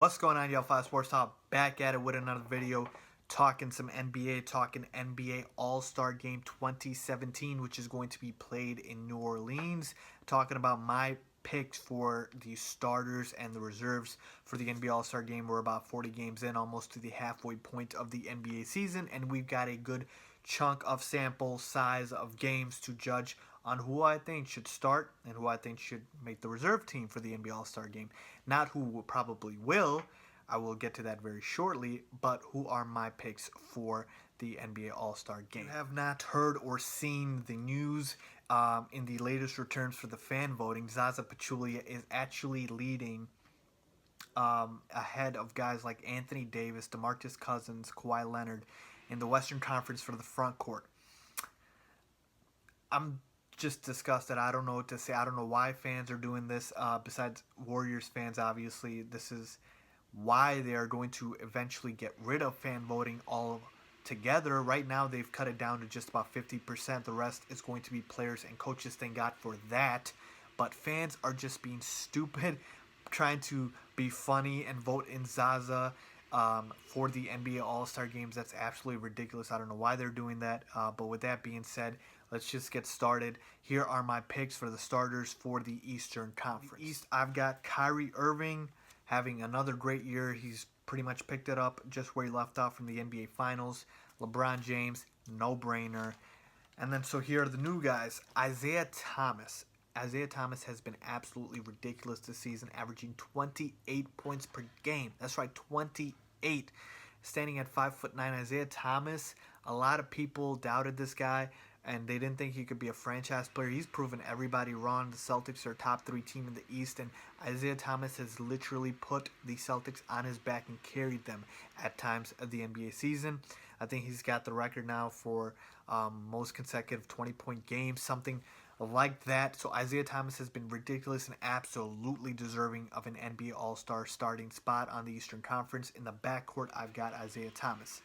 What's going on, y'all? Five Sports Talk back at it with another video, talking some NBA, talking NBA All-Star Game 2017, which is going to be played in New Orleans. Talking about my picks for the starters and the reserves for the NBA All-Star Game. We're about 40 games in, almost to the halfway point of the NBA season, and we've got a good chunk of sample size of games to judge on who I think should start and who I think should make the reserve team for the NBA All-Star Game. Not who will probably will. I will get to that very shortly, but who are my picks for the NBA All-Star Game. If you have not heard or seen the news in the latest returns for the fan voting, Zaza Pachulia is actually leading ahead of guys like Anthony Davis, DeMarcus Cousins, Kawhi Leonard in the Western Conference for the front court. I'm just disgusted. I don't know what to say. I don't know why fans are doing this. Besides Warriors fans, obviously, this is why they are going to eventually get rid of fan voting all together. Right now, they've cut it down to just about 50%. The rest is going to be players and coaches. Thank God for that. But fans are just being stupid, trying to be funny and vote in Zaza for the NBA All-Star games. That's absolutely ridiculous. I don't know why they're doing that. But with that being said, let's just get started. Here are my picks for the starters for the Eastern Conference. East, I've got Kyrie Irving having another great year. He's pretty much picked it up just where he left off from the NBA Finals. LeBron James, no-brainer. And then so here are the new guys. Isaiah Thomas. Isaiah Thomas has been absolutely ridiculous this season, averaging 28 points per game. That's right, 28. Standing at 5'9", Isaiah Thomas. A lot of people doubted this guy, and they didn't think he could be a franchise player. He's proven everybody wrong. The Celtics are a top 3 team in the East, and Isaiah Thomas has literally put the Celtics on his back and carried them at times of the NBA season. I think he's got the record now for most consecutive 20-point games, something like that. So Isaiah Thomas has been ridiculous and absolutely deserving of an NBA All-Star starting spot on the Eastern Conference. In the backcourt, I've got Isaiah Thomas.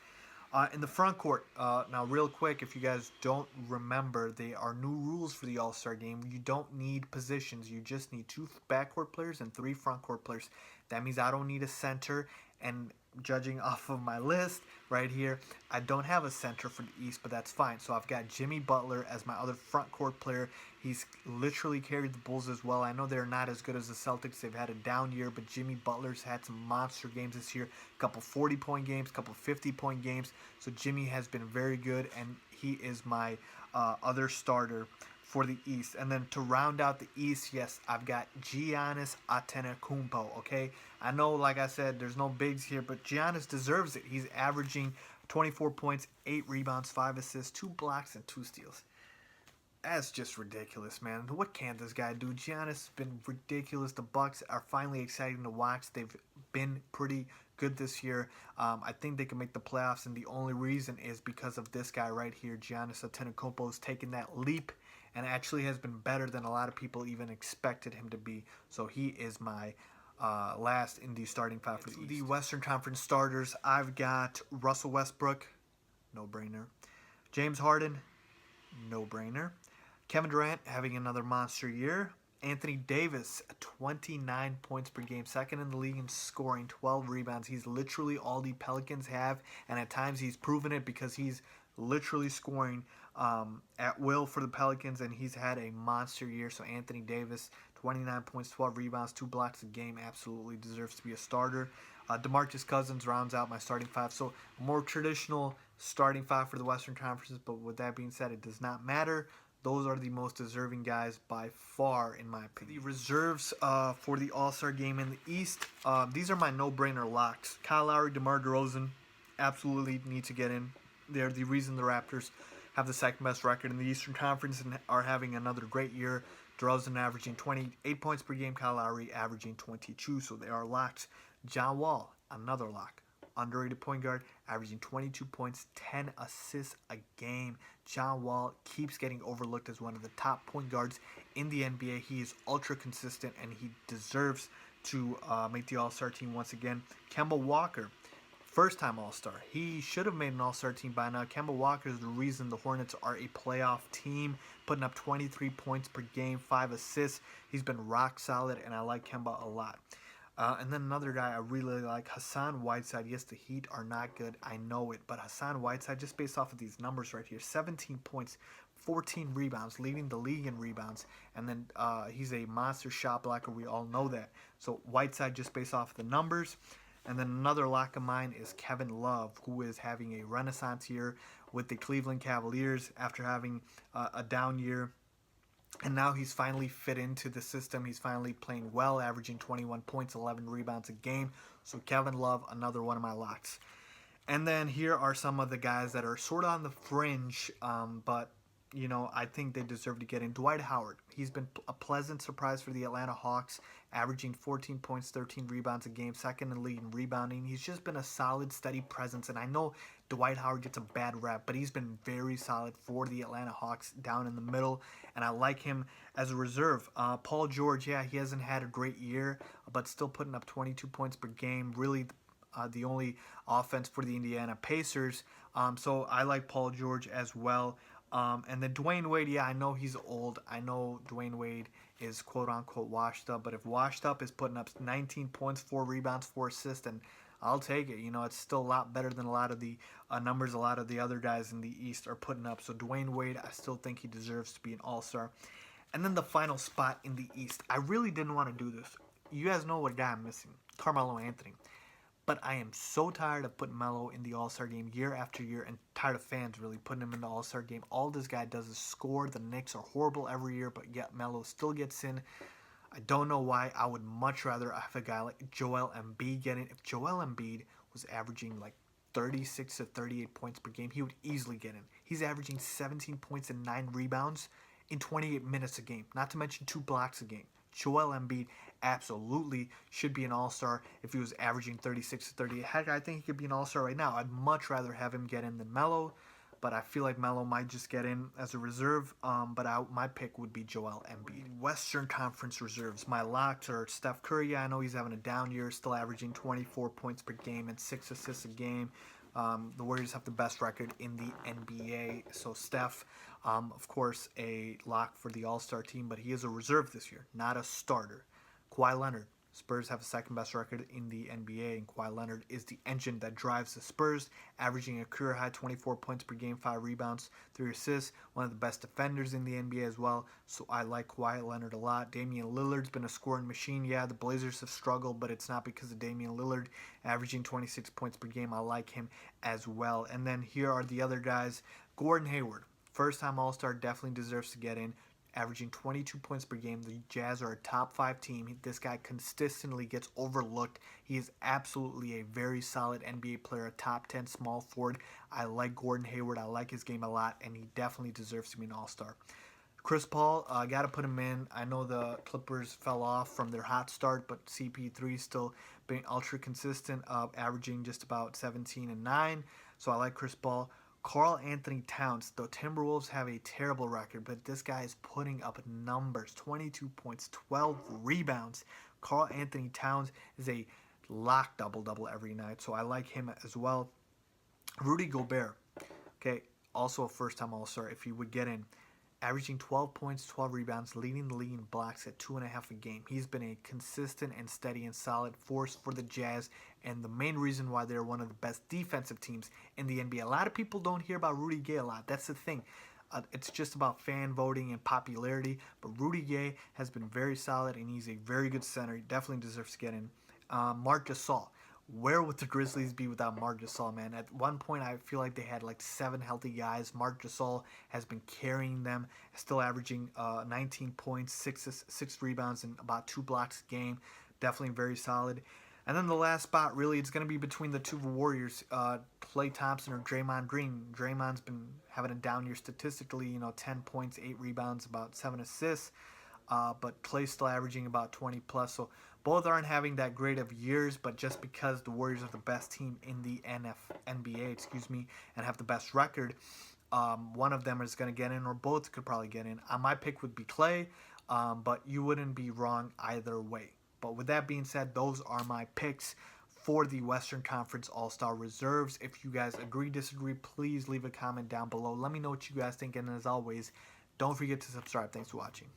In the front court, now real quick, if you guys don't remember, there are new rules for the All-Star Game. You don't need positions. You just need 2 backcourt players and 3 front court players. That means I don't need a center, and judging off of my list right here, I don't have a center for the East, but that's fine. So I've got Jimmy Butler as my other front court player. He's literally carried the Bulls as well. I know they're not as good as the Celtics. They've had a down year, but Jimmy Butler's had some monster games this year. A couple 40-point games, a couple 50-point games. So Jimmy has been very good, and he is my other starter for the East. And then to round out the East, yes, I've got Giannis Antetokounmpo, okay? I know, like I said, there's no bigs here, but Giannis deserves it. He's averaging 24 points, 8 rebounds, 5 assists, 2 blocks, and 2 steals. That's just ridiculous, man. What can this guy do? Giannis has been ridiculous. The Bucks are finally exciting to watch. They've been pretty good this year. I think they can make the playoffs, and the only reason is because of this guy right here, Giannis Antetokounmpo, has taken that leap and actually has been better than a lot of people even expected him to be. So he is my last in the starting 5 for the East. The Western Conference starters, I've got Russell Westbrook, no-brainer. James Harden, no-brainer. Kevin Durant having another monster year. Anthony Davis, 29 points per game, second in the league in scoring, 12 rebounds. He's literally all the Pelicans have, and at times he's proven it because he's literally scoring at will for the Pelicans, and he's had a monster year. So Anthony Davis, 29 points, 12 rebounds, 2 blocks a game, absolutely deserves to be a starter. DeMarcus Cousins rounds out my starting 5. So more traditional starting 5 for the Western Conference, but with that being said, it does not matter. Those are the most deserving guys by far, in my opinion. The reserves for the All-Star Game in the East, these are my no-brainer locks. Kyle Lowry, DeMar DeRozan, absolutely need to get in. They're the reason the Raptors have the second-best record in the Eastern Conference and are having another great year. DeRozan averaging 28 points per game, Kyle Lowry averaging 22, so they are locked. John Wall, another lock. Underrated point guard, averaging 22 points, 10 assists a game. John Wall keeps getting overlooked as one of the top point guards in the NBA. He is ultra consistent, and he deserves to make the All-Star team once again. Kemba Walker, first-time All-Star. He should have made an All-Star team by now. Kemba Walker is the reason the Hornets are a playoff team, putting up 23 points per game, 5 assists. He's been rock solid, and I like Kemba a lot. And then another guy I really like, Hassan Whiteside. Yes, the Heat are not good. I know it. But Hassan Whiteside, just based off of these numbers right here, 17 points, 14 rebounds, leading the league in rebounds. And then he's a monster shot blocker. We all know that. So Whiteside, just based off of the numbers. And then another lock of mine is Kevin Love, who is having a renaissance year with the Cleveland Cavaliers after having a down year, and now he's finally fit into the system. He's finally playing well, averaging 21 points, 11 rebounds a game. So Kevin Love, another one of my locks. And then here are some of the guys that are sort of on the fringe, but I think they deserve to get in. Dwight Howard, he's been a pleasant surprise for the Atlanta Hawks, averaging 14 points, 13 rebounds a game, second in the league in rebounding. He's just been a solid, steady presence, and I know Dwight Howard gets a bad rep, but he's been very solid for the Atlanta Hawks down in the middle, and I like him as a reserve. Paul George, yeah, he hasn't had a great year, but still putting up 22 points per game, really the only offense for the Indiana Pacers. So I like Paul George as well. And then Dwayne Wade, yeah, I know he's old. I know Dwayne Wade is quote unquote washed up, but if washed up is putting up 19 points, 4 rebounds, 4 assists, and I'll take it. It's still a lot better than a lot of the numbers a lot of the other guys in the East are putting up. So Dwayne Wade, I still think he deserves to be an All-Star. And then the final spot in the East. I really didn't want to do this. You guys know what guy I'm missing. Carmelo Anthony. But I am so tired of putting Melo in the All-Star game year after year, and tired of fans really putting him in the All-Star game. All this guy does is score. The Knicks are horrible every year, but yet Melo still gets in. I don't know why. I would much rather have a guy like Joel Embiid get in. If Joel Embiid was averaging like 36 to 38 points per game, he would easily get in. He's averaging 17 points and 9 rebounds in 28 minutes a game, not to mention 2 blocks a game. Joel Embiid absolutely should be an all-star if he was averaging 36 to 38. Heck, I think he could be an all-star right now. I'd much rather have him get in than Melo, but I feel like Melo might just get in as a reserve. But my pick would be Joel Embiid. Western Conference reserves. My locks are Steph Curry. I know he's having a down year, still averaging 24 points per game and 6 assists a game. The Warriors have the best record in the NBA. So Steph, of course, a lock for the All-Star team, but he is a reserve this year, not a starter. Kawhi Leonard. Spurs have the second best record in the NBA, and Kawhi Leonard is the engine that drives the Spurs, averaging a career high 24 points per game, 5 rebounds, 3 assists, one of the best defenders in the NBA as well. So I like Kawhi Leonard a lot. Damian Lillard's been a scoring machine. Yeah, the Blazers have struggled, but it's not because of Damian Lillard averaging 26 points per game. I like him as well. And then here are the other guys. Gordon Hayward, first-time All-Star, definitely deserves to get in, averaging 22 points per game. The Jazz are a top 5 team. This guy consistently gets overlooked. He is absolutely a very solid NBA player, a top 10 small forward. I like Gordon Hayward. I like his game a lot, and he definitely deserves to be an all-star. Chris Paul, got to put him in. I know the Clippers fell off from their hot start, but CP3 still being ultra consistent, averaging just about 17 and 9. So I like Chris Paul. Karl Anthony Towns, the Timberwolves have a terrible record, but this guy is putting up numbers, 22 points, 12 rebounds. Karl Anthony Towns is a lock double-double every night, so I like him as well. Rudy Gobert, okay, also a first-time All-Star if he would get in. Averaging 12 points, 12 rebounds, leading the league in blocks at 2.5 a game. He's been a consistent and steady and solid force for the Jazz, and the main reason why they're one of the best defensive teams in the NBA. A lot of people don't hear about Rudy Gay a lot. That's the thing. It's just about fan voting and popularity, but Rudy Gay has been very solid, and he's a very good center. He definitely deserves to get in. Marc Gasol. Where would the Grizzlies be without Marc Gasol, man? At one point, I feel like they had like 7 healthy guys. Marc Gasol has been carrying them, still averaging 19 points, 6 rebounds, and about 2 blocks a game. Definitely very solid. And then the last spot, really, it's going to be between the two Warriors, Klay Thompson or Draymond Green. Draymond's been having a down year statistically, 10 points, 8 rebounds, about 7 assists. But Klay's still averaging about 20 plus. So both aren't having that great of years, but just because the Warriors are the best team in the NBA, and have the best record, one of them is going to get in, or both could probably get in. My pick would be Klay, but you wouldn't be wrong either way. But with that being said, those are my picks for the Western Conference All-Star Reserves. If you guys agree, disagree, please leave a comment down below. Let me know what you guys think, and as always, don't forget to subscribe. Thanks for watching.